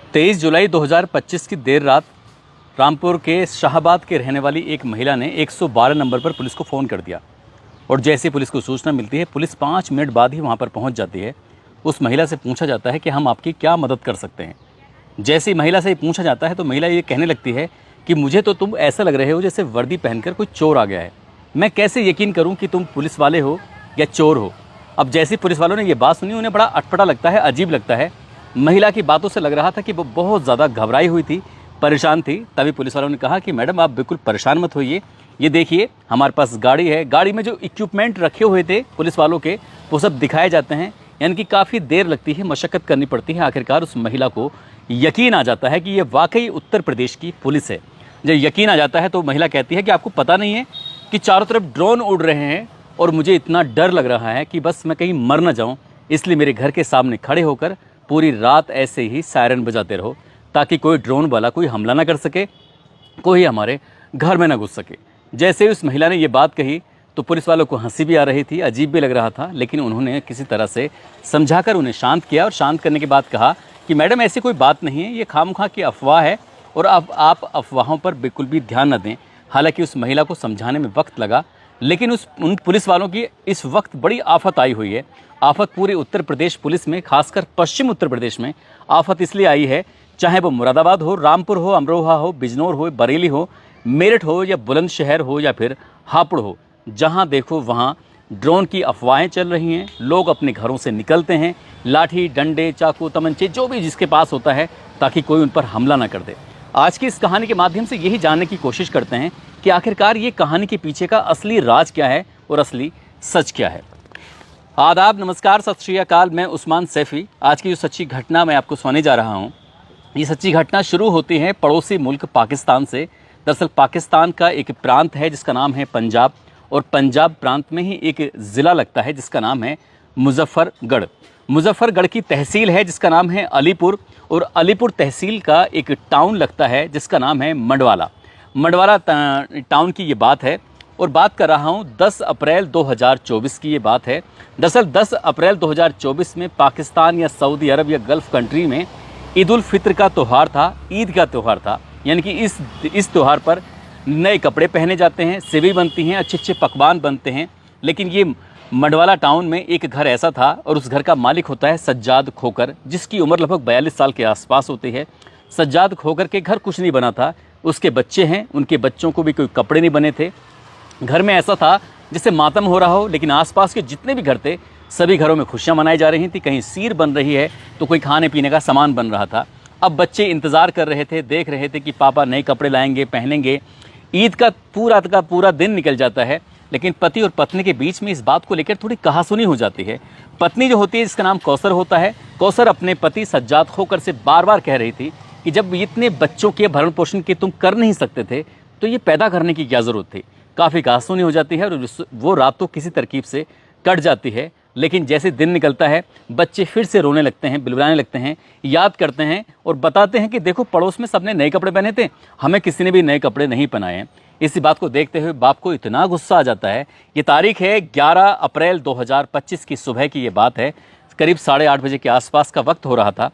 23 जुलाई 2025 की देर रात रामपुर के शाहबाद के रहने वाली एक महिला ने 112 नंबर पर पुलिस को फ़ोन कर दिया और जैसे पुलिस को सूचना मिलती है, पुलिस 5 मिनट बाद ही वहां पर पहुंच जाती है। उस महिला से पूछा जाता है कि हम आपकी क्या मदद कर सकते हैं। जैसे ही महिला से पूछा जाता है तो महिला ये कहने लगती है कि मुझे तो तुम ऐसा लग रहे हो जैसे वर्दी पहनकर कोई चोर आ गया है। मैं कैसे यकीन करूँ कि तुम पुलिस वाले हो या चोर हो। अब जैसे ही पुलिस वालों ने ये बात सुनी, उन्हें बड़ा अटपटा लगता है, अजीब लगता है। महिला की बातों से लग रहा था कि वो बहुत ज़्यादा घबराई हुई थी, परेशान थी। तभी पुलिस वालों ने कहा कि मैडम आप बिल्कुल परेशान मत होइए, ये देखिए हमारे पास गाड़ी है, गाड़ी में जो इक्विपमेंट रखे हुए थे पुलिस वालों के वो सब दिखाए जाते हैं। यानी कि काफ़ी देर लगती है, मशक्क़त करनी पड़ती है। आखिरकार उस महिला को यकीन आ जाता है कि ये वाकई उत्तर प्रदेश की पुलिस है। जब यकीन आ जाता है तो महिला कहती है कि आपको पता नहीं है कि चारों तरफ ड्रोन उड़ रहे हैं और मुझे इतना डर लग रहा है कि बस मैं कहीं मर न जाऊं, इसलिए मेरे घर के सामने खड़े होकर पूरी रात ऐसे ही सायरन बजाते रहो ताकि कोई ड्रोन वाला कोई हमला ना कर सके, कोई हमारे घर में ना घुस सके। जैसे ही उस महिला ने ये बात कही तो पुलिस वालों को हंसी भी आ रही थी, अजीब भी लग रहा था, लेकिन उन्होंने किसी तरह से समझाकर उन्हें शांत किया और शांत करने के बाद कहा कि मैडम ऐसी कोई बात नहीं है, ये खामखा की अफवाह है और अब आप अफवाहों पर बिल्कुल भी ध्यान न दें। हालांकि उस महिला को समझाने में वक्त लगा, लेकिन उन पुलिस वालों की इस वक्त बड़ी आफत आई हुई है। आफत पूरे उत्तर प्रदेश पुलिस में, खासकर पश्चिम उत्तर प्रदेश में आफत इसलिए आई है, चाहे वो मुरादाबाद हो, रामपुर हो, अमरोहा हो, बिजनौर हो, बरेली हो, मेरठ हो या बुलंदशहर हो या फिर हापुड़ हो, जहां देखो वहां ड्रोन की अफवाहें चल रही हैं। लोग अपने घरों से निकलते हैं, लाठी डंडे चाकू तमंचे जो भी जिसके पास होता है, ताकि कोई उन पर हमला ना कर दे। आज की इस कहानी के माध्यम से यही जानने की कोशिश करते हैं कि आखिरकार ये कहानी के पीछे का असली राज क्या है और असली सच क्या है। आदाब, नमस्कार, सत श्री अकाल। मैं उस्मान सैफ़ी। आज की जो सच्ची घटना मैं आपको सुनाने जा रहा हूँ, ये सच्ची घटना शुरू होती है पड़ोसी मुल्क पाकिस्तान से। दरअसल पाकिस्तान का एक प्रांत है जिसका नाम है पंजाब, और पंजाब प्रांत में ही एक ज़िला लगता है जिसका नाम है मुजफ्फरगढ़। मुजफ्फरगढ़ की तहसील है जिसका नाम है अलीपुर, और अलीपुर तहसील का एक टाउन लगता है जिसका नाम है मंडवाला। मंडवाला टाउन की ये बात है, और बात कर रहा हूँ 10 अप्रैल 2024 की ये बात है। दरअसल 10 अप्रैल 2024 में पाकिस्तान या सऊदी अरब या गल्फ़ कंट्री में ईद उल फित्र का त्यौहार था, ईद का त्यौहार था। यानी कि इस त्यौहार पर नए कपड़े पहने जाते हैं, सेवई बनती हैं, अच्छे अच्छे पकवान बनते हैं। लेकिन ये मंडवाला टाउन में एक घर ऐसा था, और उस घर का मालिक होता है सज्जाद खोकर, जिसकी उम्र लगभग 42 साल के आसपास होती है। सज्जाद खोकर के घर कुछ नहीं बना था, उसके बच्चे हैं, उनके बच्चों को भी कोई कपड़े नहीं बने थे। घर में ऐसा था जिससे मातम हो रहा हो, लेकिन आसपास के जितने भी घर थे सभी घरों में खुशियाँ मनाई जा रही थी। कहीं सीर बन रही है तो कोई खाने पीने का सामान बन रहा था। अब बच्चे इंतज़ार कर रहे थे, देख रहे थे कि पापा नए कपड़े लाएंगे, पहनेंगे। ईद का पूरा दिन निकल जाता है, लेकिन पति और पत्नी के बीच में इस बात को लेकर थोड़ी कहासुनी हो जाती है। पत्नी जो होती है, जिसका नाम कौसर होता है, कौसर अपने पति सज्जाद खोकर से बार बार कह रही थी कि जब इतने बच्चों के भरण पोषण के तुम कर नहीं सकते थे तो ये पैदा करने की क्या ज़रूरत थी। काफ़ी कहासुनी हो जाती है और वो रात तो किसी तरकीब से कट जाती है। लेकिन जैसे दिन निकलता है, बच्चे फिर से रोने लगते हैं, बिलबिलाने लगते हैं, याद करते हैं और बताते हैं कि देखो पड़ोस में सबने नए कपड़े पहने थे, हमें किसी ने भी नए कपड़े नहीं पहनाए हैं। इसी बात को देखते हुए बाप को इतना गुस्सा आ जाता है। ये तारीख है 11 अप्रैल 2025 की सुबह की ये बात है। करीब 8:30 बजे के आसपास का वक्त हो रहा था।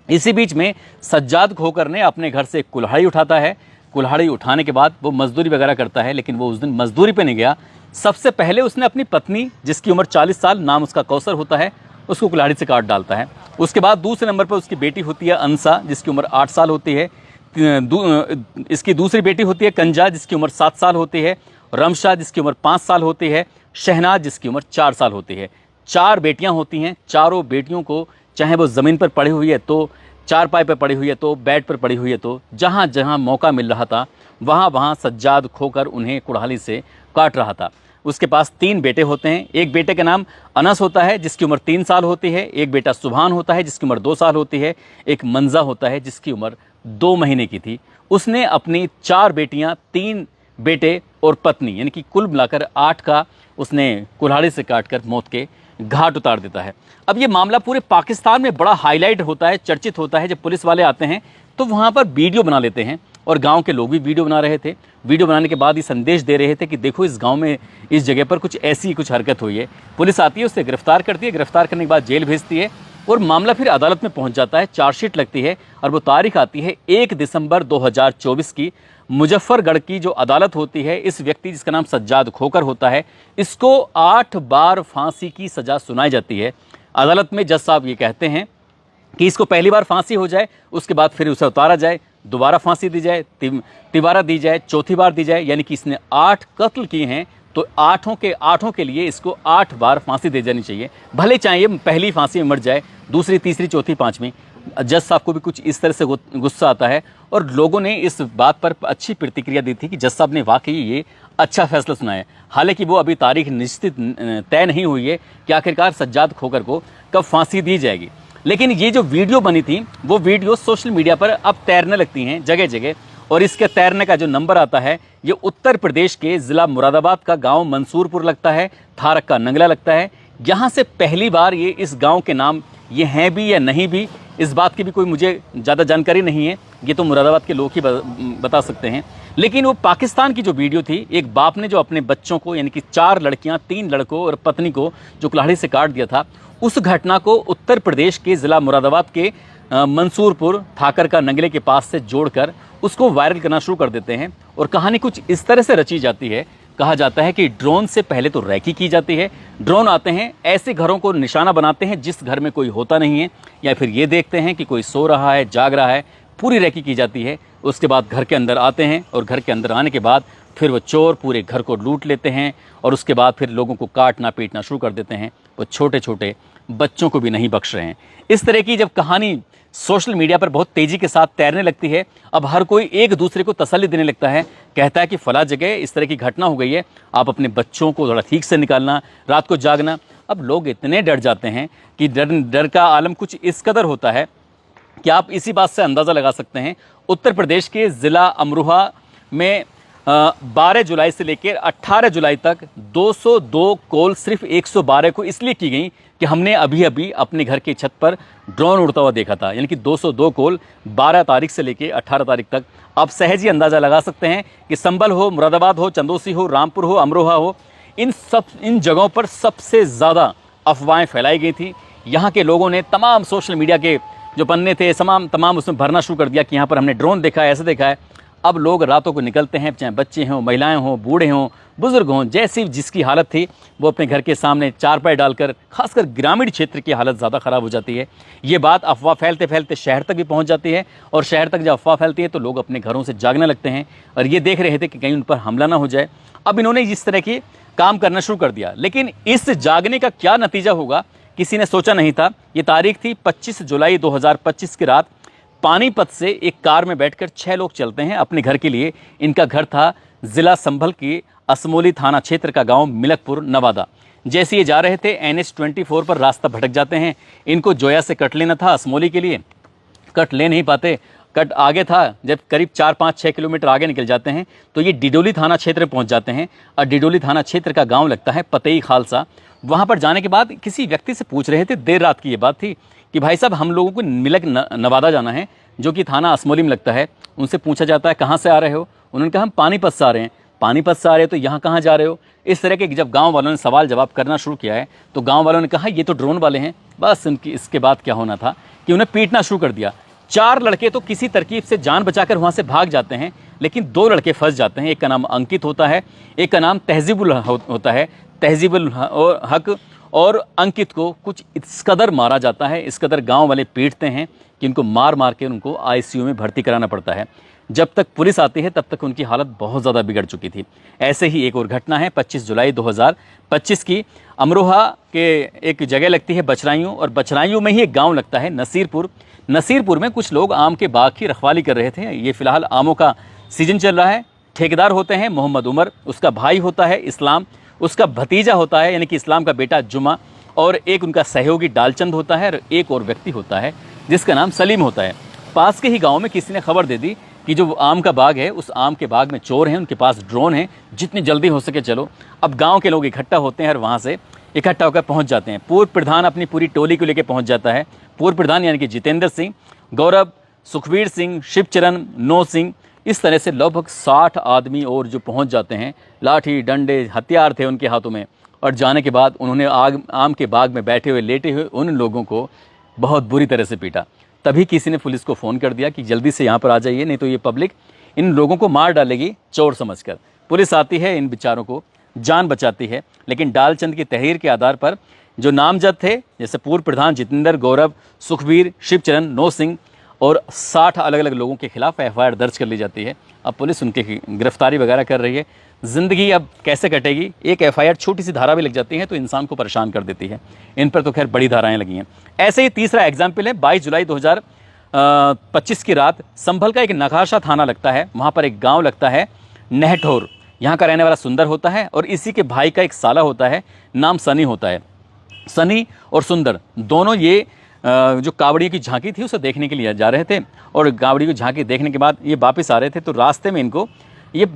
इसी बीच में सज्जाद खोकर ने अपने घर से कुल्हाड़ी उठाता है। कुल्हाड़ी उठाने के बाद वो मजदूरी वगैरह करता है, लेकिन वो उस दिन मजदूरी पे नहीं गया। सबसे पहले उसने अपनी पत्नी, जिसकी उम्र 40 साल, नाम उसका कौसर होता है, उसको कुल्हाड़ी से काट डालता है। उसके बाद दूसरे नंबर पर उसकी बेटी होती है अंसा, जिसकी उम्र 8 साल होती है। इसकी दूसरी बेटी होती है कंजा, जिसकी उम्र 7 साल होती है। रमशा, जिसकी उम्र 5 साल होती है। शहनाज, जिसकी उम्र 4 साल होती है। 4 बेटियां होती हैं। चारों बेटियों को, चाहे वो ज़मीन पर पड़ी हुई है तो, चारपाई पर पड़ी हुई है तो, बेड पर पड़ी हुई है तो, जहाँ जहाँ मौका मिल रहा था वहाँ वहाँ सज्जाद खोकर उन्हें कुल्हाड़ी से काट रहा था। उसके पास 3 बेटे होते हैं। एक बेटे का नाम अनस होता है, जिसकी उम्र 3 साल होती है। एक बेटा सुभान होता है, जिसकी उम्र 2 साल होती है। एक मंजा होता है, जिसकी उम्र 2 महीने की थी। उसने अपनी 4 बेटियां, 3 बेटे और पत्नी, यानी कि कुल मिलाकर 8 का उसने कुल्हाड़ी से काटकर मौत के घाट उतार देता है। अब ये मामला पूरे पाकिस्तान में बड़ा हाईलाइट होता है, चर्चित होता है। जब पुलिस वाले आते हैं तो वहाँ पर वीडियो बना लेते हैं, और गांव के लोग भी वीडियो बना रहे थे। वीडियो बनाने के बाद ये संदेश दे रहे थे कि देखो इस गांव में, इस जगह पर कुछ ऐसी कुछ हरकत हुई है। पुलिस आती है, उससे गिरफ्तार करती है। गिरफ्तार करने के बाद जेल भेजती है। और मामला फिर अदालत में पहुंच जाता है, चार्जशीट लगती है और वो तारीख आती है 1 दिसंबर 2024 की। मुजफ्फरगढ़ की जो अदालत होती है, इस व्यक्ति जिसका नाम सज्जाद खोकर होता है, इसको 8 बार फांसी की सज़ा सुनाई जाती है। अदालत में जज साहब ये कहते हैं कि इसको पहली बार फांसी हो जाए, उसके बाद फिर उसे उतारा जाए, दोबारा फांसी दी जाए, तिबारा दी जाए, चौथी बार दी जाए, यानी कि इसने 8 कत्ल किए हैं तो आठों के लिए इसको 8 बार फांसी दे जानी चाहिए। भले चाहे ये पहली फांसी में मर जाए, दूसरी, तीसरी, चौथी, पाँचवीं। जज साहब को भी कुछ इस तरह से गुस्सा आता है और लोगों ने इस बात पर अच्छी प्रतिक्रिया दी थी कि जज साहब ने वाकई ये अच्छा फैसला सुनाया। हालांकि वो अभी तारीख निश्चित तय नहीं हुई है कि आखिरकार सज्जाद खोकर को कब फांसी दी जाएगी। लेकिन ये जो वीडियो बनी थी, वो वीडियो सोशल मीडिया पर अब तैरने लगती हैं जगह जगह, और इसके तैरने का जो नंबर आता है, ये उत्तर प्रदेश के ज़िला मुरादाबाद का गांव मंसूरपुर लगता है, थारक का नंगला लगता है। यहाँ से पहली बार ये इस गांव के नाम ये हैं भी या नहीं भी, इस बात की भी कोई मुझे ज़्यादा जानकारी नहीं है, ये तो मुरादाबाद के लोग ही बता सकते हैं। लेकिन वो पाकिस्तान की जो वीडियो थी, एक बाप ने जो अपने बच्चों को, यानी कि 4 लड़कियां, 3 लड़कों और पत्नी को जो कुल्हाड़ी से काट दिया था, उस घटना को उत्तर प्रदेश के ज़िला मुरादाबाद के मंसूरपुर थाकर का नंगले के पास से जोड़कर उसको वायरल करना शुरू कर देते हैं। और कहानी कुछ इस तरह से रची जाती है, कहा जाता है कि ड्रोन से पहले तो रैकी की जाती है। ड्रोन आते हैं, ऐसे घरों को निशाना बनाते हैं जिस घर में कोई होता नहीं है, या फिर ये देखते हैं कि कोई सो रहा है, जाग रहा है, पूरी रैकी की जाती है। उसके बाद घर के अंदर आते हैं और घर के अंदर आने के बाद फिर वो चोर पूरे घर को लूट लेते हैं और उसके बाद फिर लोगों को काटना पीटना शुरू कर देते हैं। वो छोटे छोटे बच्चों को भी नहीं बख्श रहे हैं। इस तरह की जब कहानी सोशल मीडिया पर बहुत तेज़ी के साथ तैरने लगती है, अब हर कोई एक दूसरे को तसल्ली देने लगता है, कहता है कि फला जगह इस तरह की घटना हो गई है, आप अपने बच्चों को थोड़ा ठीक से निकालना, रात को जागना। अब लोग इतने डर जाते हैं कि डर का आलम कुछ इस कदर होता है कि आप इसी बात से अंदाज़ा लगा सकते हैं। उत्तर प्रदेश के ज़िला अमरोहा में 12 जुलाई से लेकर 18 जुलाई तक 202 कॉल सिर्फ 112 को इसलिए की गई कि हमने अभी अभी अपने घर की छत पर ड्रोन उड़ता हुआ देखा था। यानी कि 202 कॉल 12 तारीख से लेकर 18 तारीख तक। आप सहज ही अंदाज़ा लगा सकते हैं कि संभल हो, मुरादाबाद हो, चंदौसी हो, रामपुर हो, अमरोहा हो, इन जगहों पर सबसे ज़्यादा अफवाहें फैलाई गई थी। यहाँ के लोगों ने तमाम सोशल मीडिया के जो पन्ने थे तमाम उसमें भरना शुरू कर दिया कि यहाँ पर हमने ड्रोन देखा है, ऐसे देखा है। अब लोग रातों को निकलते हैं, चाहे बच्चे हों, महिलाएं हों, बूढ़े हों, बुजुर्ग हों, जैसी जिसकी हालत थी वो अपने घर के सामने चारपाई डालकर, खासकर ग्रामीण क्षेत्र की हालत ज़्यादा ख़राब हो जाती है। ये बात अफवाह फैलते फैलते शहर तक भी पहुंच जाती है और शहर तक जब अफवाह फैलती है तो लोग अपने घरों से जागने लगते हैं और ये देख रहे थे कि कहीं उन पर हमला ना हो जाए। अब इन्होंने इस तरह के काम करना शुरू कर दिया, लेकिन इस जागने का क्या नतीजा होगा किसी ने सोचा नहीं था। ये तारीख थी 25 जुलाई 2025 की रात। पानीपत से एक कार में बैठकर 6 लोग चलते हैं अपने घर के लिए। इनका घर था जिला संभल के असमोली थाना क्षेत्र का गांव मिलकपुर, नवादा। जैसे ये जा रहे थे NH 24 पर रास्ता भटक जाते हैं। इनको जोया से कट लेना था असमोली के लिए, कट ले नहीं पाते, कट आगे था। जब करीब 4-5-6 किलोमीटर आगे निकल जाते हैं तो ये डिडोली थाना क्षेत्र में पहुंच जाते हैं और डिडोली थाना क्षेत्र का गांव लगता है पतई खालसा। वहां पर जाने के बाद किसी व्यक्ति से पूछ रहे थे, देर रात की ये बात थी, कि भाई साहब हम लोगों को मिलक नवादा जाना है, जो कि थाना असमोली में लगता है। उनसे पूछा जाता है कहाँ से आ रहे हो? उन्होंने कहा हम पानीपत से आ रहे हैं। पानीपत से आ रहे हो तो यहाँ कहाँ जा रहे हो? इस तरह के जब गांव वालों ने सवाल जवाब करना शुरू किया है तो गांव वालों ने कहा ये तो ड्रोन वाले हैं। बस उनकी इसके बाद क्या होना था कि उन्हें पीटना शुरू कर दिया। 4 लड़के तो किसी तरकीब से जान बचाकर वहाँ से भाग जाते हैं, लेकिन 2 लड़के फंस जाते हैं। एक का नाम अंकित होता है, एक का नाम तहजीबुल होता है। तहजीबुल हक और अंकित को कुछ इस कदर मारा जाता है, इस कदर गांव वाले पीटते हैं कि इनको मार मार के उनको ICU में भर्ती कराना पड़ता है। जब तक पुलिस आती है तब तक उनकी हालत बहुत ज़्यादा बिगड़ चुकी थी। ऐसे ही एक और घटना है 25 जुलाई 2025 की। अमरोहा के एक जगह लगती है बचराइयों, और बचराइयों में ही एक गाँव लगता है नसीरपुर। नसीरपुर में कुछ लोग आम के बाग की रखवाली कर रहे थे। ये फिलहाल आमों का सीजन चल रहा है। ठेकेदार होते हैं मोहम्मद उमर, उसका भाई होता है इस्लाम, उसका भतीजा होता है यानी कि इस्लाम का बेटा जुमा, और एक उनका सहयोगी डालचंद होता है, और एक और व्यक्ति होता है जिसका नाम सलीम होता है। पास के ही गांव में किसी ने खबर दे दी कि जो आम का बाग है उस आम के बाग में चोर हैं, उनके पास ड्रोन है, जितनी जल्दी हो सके चलो। अब गांव के लोग इकट्ठा होते हैं और वहां से इकट्ठा होकर पहुंच जाते हैं। पूर्व प्रधान अपनी पूरी टोली को लेकर पहुंच जाता है। पूर्व प्रधान यानी कि जितेंद्र सिंह, गौरव, सुखवीर सिंह, शिवचरण, नो सिंह, इस तरह से लगभग 60 आदमी और जो पहुंच जाते हैं। लाठी डंडे हथियार थे उनके हाथों में, और जाने के बाद उन्होंने आम के बाग में बैठे हुए लेटे हुए उन लोगों को बहुत बुरी तरह से पीटा। तभी किसी ने पुलिस को फ़ोन कर दिया कि जल्दी से यहाँ पर आ जाइए, नहीं तो ये पब्लिक इन लोगों को मार डालेगी चोर समझकर। पुलिस आती है, इन बेचारों को जान बचाती है, लेकिन डालचंद की तहरीर के आधार पर जो नामजद थे, जैसे पूर्व प्रधान जितेंद्र, गौरव, सुखबीर, शिवचरण, नो सिंह और 60 अलग अलग लोगों के खिलाफ एफआईआर दर्ज कर ली जाती है। अब पुलिस उनकी गिरफ्तारी वगैरह कर रही है। ज़िंदगी अब कैसे कटेगी, एक एफआईआर छोटी सी धारा भी लग जाती है तो इंसान को परेशान कर देती है। इन पर तो खैर बड़ी धाराएं लगी हैं। ऐसे ही तीसरा एग्जाम्पल है 22 जुलाई 2025 की रात संभल का एक नकाशा थाना लगता है, वहाँ पर एक गाँव लगता है नेहठोर। यहाँ का रहने वाला सुंदर होता है और इसी के भाई का एक साला होता है, नाम सनी होता है। सनी और सुंदर दोनों ये जो कावड़ी की झांकी थी उसे देखने के लिए जा रहे थे, और कावड़ी की झांकी देखने के बाद ये वापस आ रहे थे, तो रास्ते में इनको ये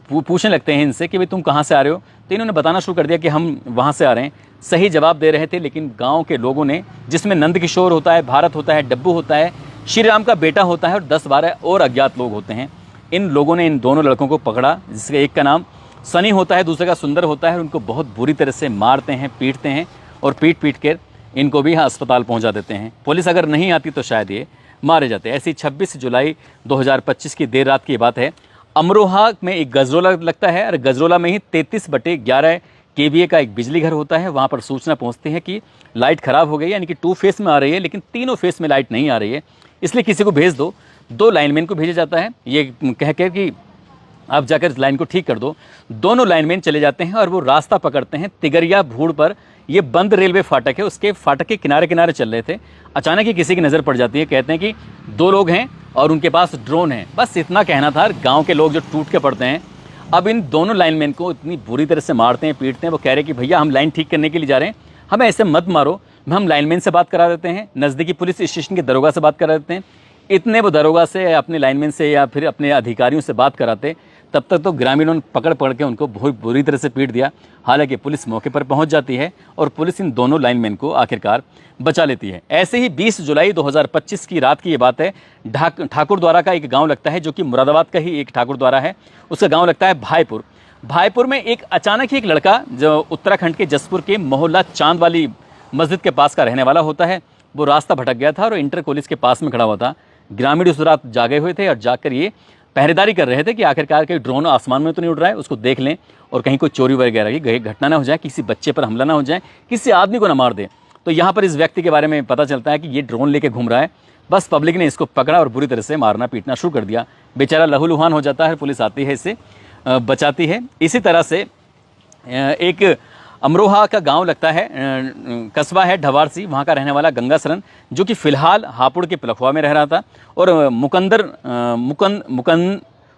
पूछने लगते हैं इनसे कि भाई तुम कहाँ से आ रहे हो। तो इन्होंने बताना शुरू कर दिया कि हम वहाँ से आ रहे हैं। सही जवाब दे रहे थे, लेकिन गांव के लोगों ने, जिसमें नंद किशोर होता है, भारत होता है, डब्बू होता है, श्री राम का बेटा होता है और 10-12 और अज्ञात लोग होते हैं, इन लोगों ने इन दोनों लड़कों को पकड़ा, जिसके एक का नाम सनी होता है, दूसरे का सुंदर होता है, और उनको बहुत बुरी तरह से मारते हैं, पीटते हैं और पीट कर इनको भी अस्पताल पहुंचा देते हैं। पुलिस अगर नहीं आती तो शायद ये मारे जाते। ऐसी 26 जुलाई 2025 की देर रात की बात है। अमरोहा में एक गजरोला लगता है, और गजरोला में ही 33/11 केवीए का एक बिजली घर होता है। वहाँ पर सूचना पहुँचती है कि लाइट ख़राब हो गई, यानी कि 2 फेस में आ रही है, लेकिन तीनों फेस में लाइट नहीं आ रही है, इसलिए किसी को भेज दो। 2 लाइनमैन को भेजा जाता है, ये कह कर कि आप जाकर लाइन को ठीक कर दो। दोनों लाइनमैन चले जाते हैं और वो रास्ता पकड़ते हैं तिगरिया भूड़ पर। ये बंद रेलवे फाटक है, उसके फाटक के किनारे किनारे चल रहे थे। अचानक ही किसी की नज़र पड़ जाती है, कहते हैं कि 2 लोग हैं और उनके पास ड्रोन है। बस इतना कहना था। गांव के लोग जो टूट के पड़ते हैं, अब इन दोनों लाइनमैन को इतनी बुरी तरह से मारते हैं, पीटते हैं। वो कह रहे हैं कि भैया हम लाइन ठीक करने के लिए जा रहे हैं, हमें ऐसे मत मारो, हम लाइनमैन से बात करा देते हैं, नज़दीकी पुलिस स्टेशन के दरोगा से बात करा देते हैं। इतने वो दरोगा से, अपने लाइनमैन से या फिर अपने अधिकारियों से बात कराते, तब तक तो ग्रामीणों ने पकड़ के उनको बहुत बुरी तरह से पीट दिया। हालांकि पुलिस मौके पर पहुंच जाती है और पुलिस इन दोनों लाइनमैन को आखिरकार बचा लेती है। ऐसे ही 20 जुलाई 2025 की रात की ये बात है। ठाकुरद्वारा का एक गांव लगता है, जो कि मुरादाबाद का ही एक ठाकुरद्वारा है। उसका गांव लगता है भाईपुर। भाईपुर में एक अचानक ही एक लड़का, जो उत्तराखंड के जसपुर के मोहल्ला चांद वाली मस्जिद के पास का रहने वाला होता है, वो रास्ता भटक गया था और इंटर कॉलेज के पास में खड़ा हुआ था। ग्रामीण उस रात जागे हुए थे और जाकर ये पहरेदारी कर रहे थे कि आखिरकार कहीं ड्रोन आसमान में तो नहीं उड़ रहा है, उसको देख लें और कहीं कोई चोरी वगैरह की घटना ना हो जाए, किसी बच्चे पर हमला ना हो जाए, किसी आदमी को ना मार दे। तो यहाँ पर इस व्यक्ति के बारे में पता चलता है कि ये ड्रोन लेके घूम रहा है। बस पब्लिक ने इसको पकड़ा और बुरी तरह से मारना पीटना शुरू कर दिया। बेचारा लहूलुहान हो जाता है, पुलिस आती है, इसे बचाती है। इसी तरह से एक अमरोहा का गांव लगता है, कस्बा है ढवारसी, वहाँ का रहने वाला गंगा सरन, जो कि फ़िलहाल हापुड़ के पिलखवा में रह रहा था। और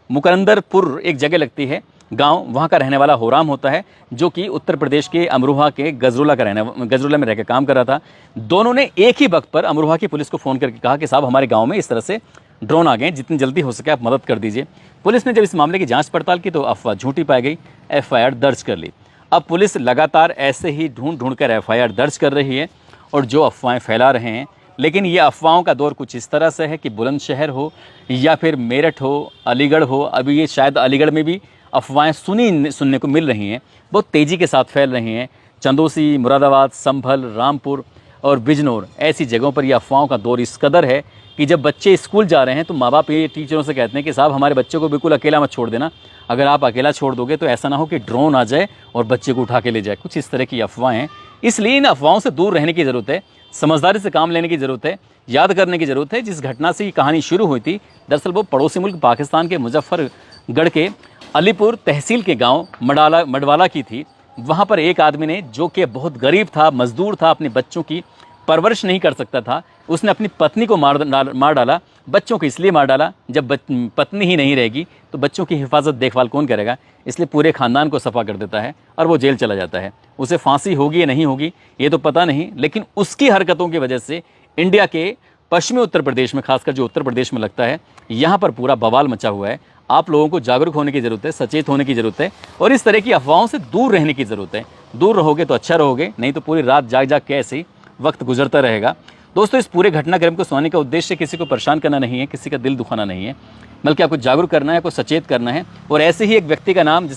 मुकंदरपुर एक जगह लगती है गांव, वहाँ का रहने वाला होराम होता है, जो कि उत्तर प्रदेश के अमरोहा के गजरोला में रहकर काम कर रहा था। दोनों ने एक ही वक्त पर अमरोहा की पुलिस को फ़ोन करके कहा कि साहब हमारे गाँव में इस तरह से ड्रोन आ गए, जितनी जल्दी हो सके आप मदद कर दीजिए। पुलिस ने जब इस मामले की जाँच पड़ताल की तो अफवाह झूठी पाई गई, एफआईआर दर्ज कर ली। अब पुलिस लगातार ऐसे ही ढूंढ कर एफआईआर दर्ज कर रही है और जो अफवाहें फैला रहे हैं। लेकिन ये अफवाहों का दौर कुछ इस तरह से है कि बुलंदशहर हो या फिर मेरठ हो, अलीगढ़ हो, अभी ये शायद अलीगढ़ में भी अफवाहें सुनने को मिल रही हैं, बहुत तेज़ी के साथ फैल रही हैं। चंदौसी, मुरादाबाद, संभल, रामपुर और बिजनौर, ऐसी जगहों पर ये अफवाहों का दौर इस कदर है कि जब बच्चे स्कूल जा रहे हैं तो माँ बाप ये टीचरों से कहते हैं कि साहब हमारे बच्चे को बिल्कुल अकेला मत छोड़ देना, अगर आप अकेला छोड़ दोगे तो ऐसा ना हो कि ड्रोन आ जाए और बच्चे को उठा के ले जाए। कुछ इस तरह की अफवाहें हैं, इसलिए इन अफवाहों से दूर रहने की ज़रूरत है, समझदारी से काम लेने की ज़रूरत है, याद करने की ज़रूरत है। जिस घटना से ये कहानी शुरू हुई थी, दरअसल वो पड़ोसी मुल्क पाकिस्तान के मुजफ्फरगढ़ के अलीपुर तहसील के गाँव मडवाला की थी। वहाँ पर एक आदमी ने, जो कि बहुत गरीब था, मजदूर था, अपने बच्चों की परवरिश नहीं कर सकता था, उसने अपनी पत्नी को मार डाला। बच्चों को इसलिए मार डाला, जब पत्नी ही नहीं रहेगी तो बच्चों की हिफाजत देखभाल कौन करेगा, इसलिए पूरे ख़ानदान को सफ़ा कर देता है और वो जेल चला जाता है। उसे फांसी होगी या नहीं होगी ये तो पता नहीं, लेकिन उसकी हरकतों की वजह से इंडिया के पश्चिमी उत्तर प्रदेश में, खासकर जो उत्तर प्रदेश में लगता है, यहाँ पर पूरा बवाल मचा हुआ है। आप लोगों को जागरूक होने की ज़रूरत है, सचेत होने की ज़रूरत है और इस तरह की अफवाहों से दूर रहने की ज़रूरत है। दूर रहोगे तो अच्छा रहोगे, नहीं तो पूरी रात जाग के ऐसे ही वक्त गुजरता रहेगा। दोस्तों, इस पूरे घटनाक्रम को सुनाने का उद्देश्य किसी को परेशान करना नहीं है, किसी का दिल दुखाना नहीं है, बल्कि आपको जागरूक करना है, आपको सचेत करना है। और ऐसे ही एक व्यक्ति का नाम,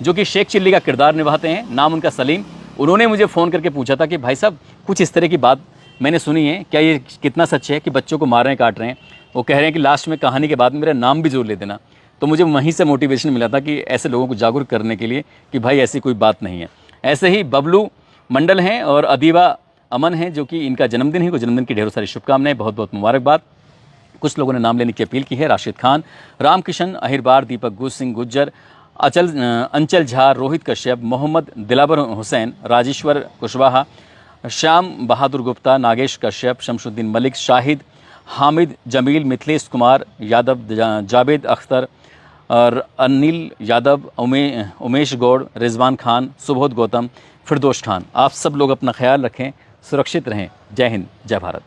जो कि शेख चिल्ली का किरदार निभाते हैं, नाम उनका सलीम, उन्होंने मुझे फ़ोन करके पूछा था कि भाई साहब कुछ इस तरह की बात मैंने सुनी है। क्या ये कितना सच है कि बच्चों को मार रहे हैं, काट रहे हैं? वो कह रहे हैं कि लास्ट में कहानी के बाद मेरा नाम भी जरूर ले देना। तो मुझे वहीं से मोटिवेशन मिला था कि ऐसे लोगों को जागरूक करने के लिए कि भाई ऐसी कोई बात नहीं है। ऐसे ही बबलू मंडल हैं और अदीबा अमन हैं, जो कि इनका जन्मदिन है। को जन्मदिन की ढेरों सारी शुभकामनाएं, बहुत बहुत मुबारकबाद। कुछ लोगों ने नाम लेने की अपील की है। राशिद खान, रामकिशन अहिरबार, दीपक गुज सिंह गुज्जर, अंचल झा, रोहित कश्यप, मोहम्मद दिलावर हुसैन, राजेश्वर कुशवाहा, श्याम बहादुर गुप्ता, नागेश कश्यप, शमशुद्दीन मलिक, शाहिद, हामिद जमील, मिथिलेश कुमार यादव, जावेद अख्तर और अनिल यादव, उमेश गौड़, रिजवान खान, सुबोध गौतम, फिरदोश खान। आप सब लोग अपना ख्याल रखें, सुरक्षित रहें। जय हिंद, जय भारत।